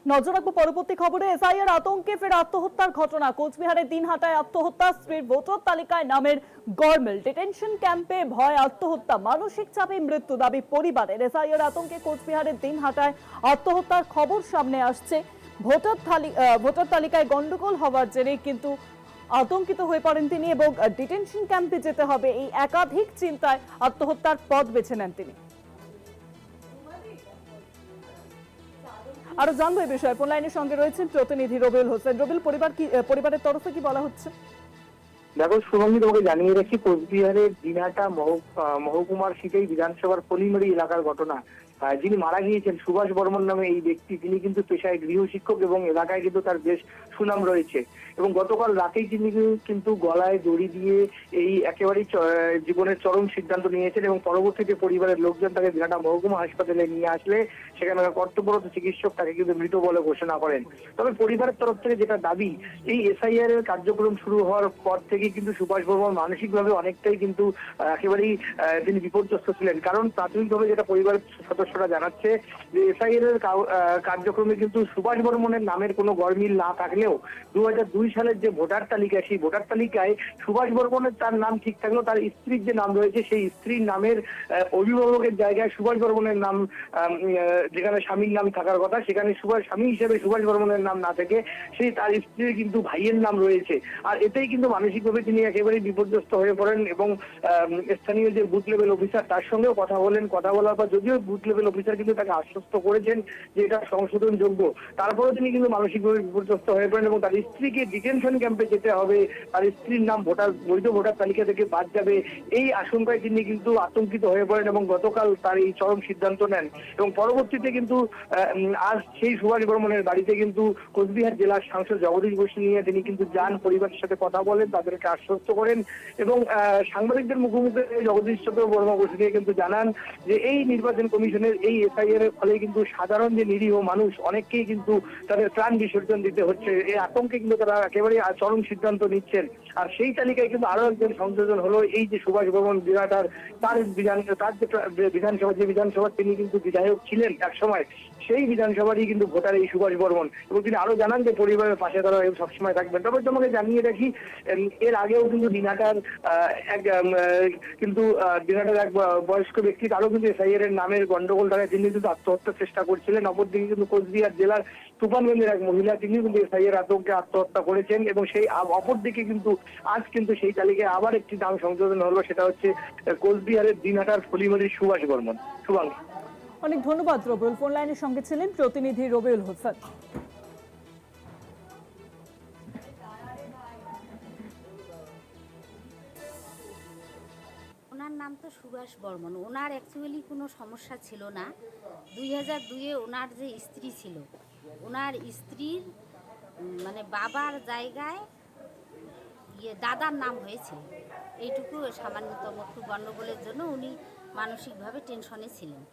নজর রাখবো পরবর্তী খবরে। এসআইআর আতঙ্কে ফের আত্মহত্যার ঘটনা। কোচবিহারের দিনহাটায় আত্মহত্যা, স্ত্রীর ভোটার তালিকায় নামের গরমিল। ডিটেনশন ক্যাম্পে ভয় আত্মহত্যা, মানসিক চাপে মৃত্যু দাবি পরিবারের। এসআইআর আতঙ্কে কোচবিহারের দিনহাটায় আত্মহত্যার খবর সামনে আসছে। ভোটার তালিকায় গন্ডগোল হওয়ার জেরে কিন্তু আতঙ্কিত হয়ে পড়েন তিনি এবং ডিটেনশন ক্যাম্পে যেতে হবে এই একাধিক চিন্তায় আত্মহত্যার পথ বেছে নেন তিনি। আরো জানবো এই বিষয়ে ফোন লাইনের সঙ্গে রয়েছেন প্রতিনিধি রবিউল হোসেন। রবিউল, পরিবারের তরফে কি বলা হচ্ছে? দেখো শুভঙ্গী, তোমাকে জানিয়ে রাখি, কোচবিহারের দিনহাটা মহকুমার সিটেই বিধানসভার পলিমারি এলাকার ঘটনা। যিনি মারা গিয়েছেন সুভাষ বর্মন নামে এই ব্যক্তি, তিনি কিন্তু পেশায় গৃহশিক্ষক এবং এলাকায় কিন্তু তার বেশ সুনাম রয়েছে। এবং গতকাল রাতেই তিনি কিন্তু গলায় দড়ি দিয়ে এই একেবারেই জীবনের চরম সিদ্ধান্ত নিয়েছেন এবং পরবর্তীতে পরিবারের লোকজন তাকে দিনহাটা মহকুমা হাসপাতালে নিয়ে আসলে সেখানে কর্তব্যরত চিকিৎসক তাকে কিন্তু মৃত বলে ঘোষণা করেন। তবে পরিবারের তরফ থেকে যেটা দাবি, এই এসআইআর এর কার্যক্রম শুরু হওয়ার পর থেকে কিন্তু সুভাষ বর্মন মানসিকভাবে অনেকটাই কিন্তু একেবারেই তিনি বিপর্যস্ত ছিলেন। কারণ প্রাথমিকভাবে যেটা পরিবারের সদস্যরা জানাচ্ছে যে এসআইআর এর কার্যক্রমে কিন্তু সুভাষ বর্মনের নামের কোনো গরমিল না থাকলেও 2002 সালের যে ভোটার তালিকা, সেই ভোটার তালিকায় সুভাষ বর্মনের তার নাম ঠিক থাকলেও তার স্ত্রীর যে নাম রয়েছে সেই স্ত্রীর নামের অভিভাবকের জায়গায় সুভাষ বর্মনের নাম, যেখানে স্বামীর নাম থাকার কথা সেখানে স্বামী হিসেবে সুভাষ বর্মনের নাম না থেকে সেই তার স্ত্রীর কিন্তু ভাইয়ের নাম রয়েছে। আর এতেই কিন্তু মানসিকভাবে তিনি একেবারেই বিপর্যস্ত হয়ে পড়েন এবং স্থানীয় যে বুথ লেভেল অফিসার তার সঙ্গেও কথা বলার পর যদিও বুথ লেভেল অফিসার কিন্তু তাকে আশ্বস্ত করেছেন যে এটা সংশোধনযোগ্য, তারপরেও তিনি কিন্তু মানসিকভাবে বিপর্যস্ত হয়ে পড়েন এবং তার স্ত্রীকে ডিটেনশন ক্যাম্পে যেতে হবে, তার স্ত্রীর নাম বৈধ ভোটার তালিকা থেকে বাদ যাবে, এই আশঙ্কায় তিনি কিন্তু আতঙ্কিত হয়ে পড়েন এবং গতকাল তার এই চরম সিদ্ধান্ত নেন। এবং পরবর্তীতে কিন্তু আজ সেই সুভাষ বর্মনের বাড়িতে কিন্তু কোচবিহার জেলার সাংসদ জগদীশ বসু নিয়ে তিনি কিন্তু যান, পরিবারের সাথে কথা বলেন, তাদেরকে আশ্বস্ত করেন এবং সাংবাদিকদের মুখোমুখি জগদীশ চন্দ্র বর্মা বসু নিয়ে কিন্তু জানান যে এই নির্বাচন কমিশনের এই এসআইআর এর ফলে কিন্তু সাধারণ যে নিরীহ মানুষ অনেককেই কিন্তু তাদের প্রাণ বিসর্জন দিতে হচ্ছে। এই আতঙ্কে কিন্তু তারা একেবারে চরম সিদ্ধান্ত নিচ্ছেন। আর সেই তালিকায় কিন্তু আরো একজন সংযোজন হলো এই যে সুভাষ বর্মন বিরাটার তার যে বিধানসভা তিনি কিন্তু বিধায়ক ছিলেন এক সময়, সেই বিধানসভারই কিন্তু ভোটার এই সুভাষ বর্মন। এবং তিনি আরো জানান যে পরিবারের পাশে তারা সবসময় থাকবেন। তবে তোমাকে জানিয়ে রাখি, এর আগেও কিন্তু দিনহাটার এক বয়স্ক ব্যক্তি তারও কিন্তু এসআইআর এর নামের গন্ডগোল দ্বারা তিনি কিন্তু আত্মহত্যার চেষ্টা করছিলেন। অপরদিকে কিন্তু কোচবিহার জেলার তুফানগঞ্জের এক মহিলা তিনি কিন্তু এসআইআর আতঙ্কে আত্মহত্যা করেছেন এবং সেই অপরদিকে কিন্তু আজ কিন্তু সেই তালিকায় আবার একটি নাম সংযোজন হলো, সেটা হচ্ছে কোচবিহারের দিনহাটার ফলিমারির সুভাষ বর্মন। শুভাঙ্গী, অনেক ধন্যবাদ রবিউল। ফোন লাইনের সঙ্গে ছিলেন প্রতিনিধি রবিউল হোসেন। ওনার নাম তো সুভাষ বর্মন। ওনার অ্যাকচুয়ালি কোনো সমস্যা ছিল না। 2002-এ ওনার যে স্ত্রী ছিল, ওনার স্ত্রীর মানে বাবার জায়গায় দাদার নাম হয়েছিল। এইটুকু সামান্যতম একটু গণ্ডগোলের জন্য উনি মানসিকভাবে টেনশনে ছিলেন।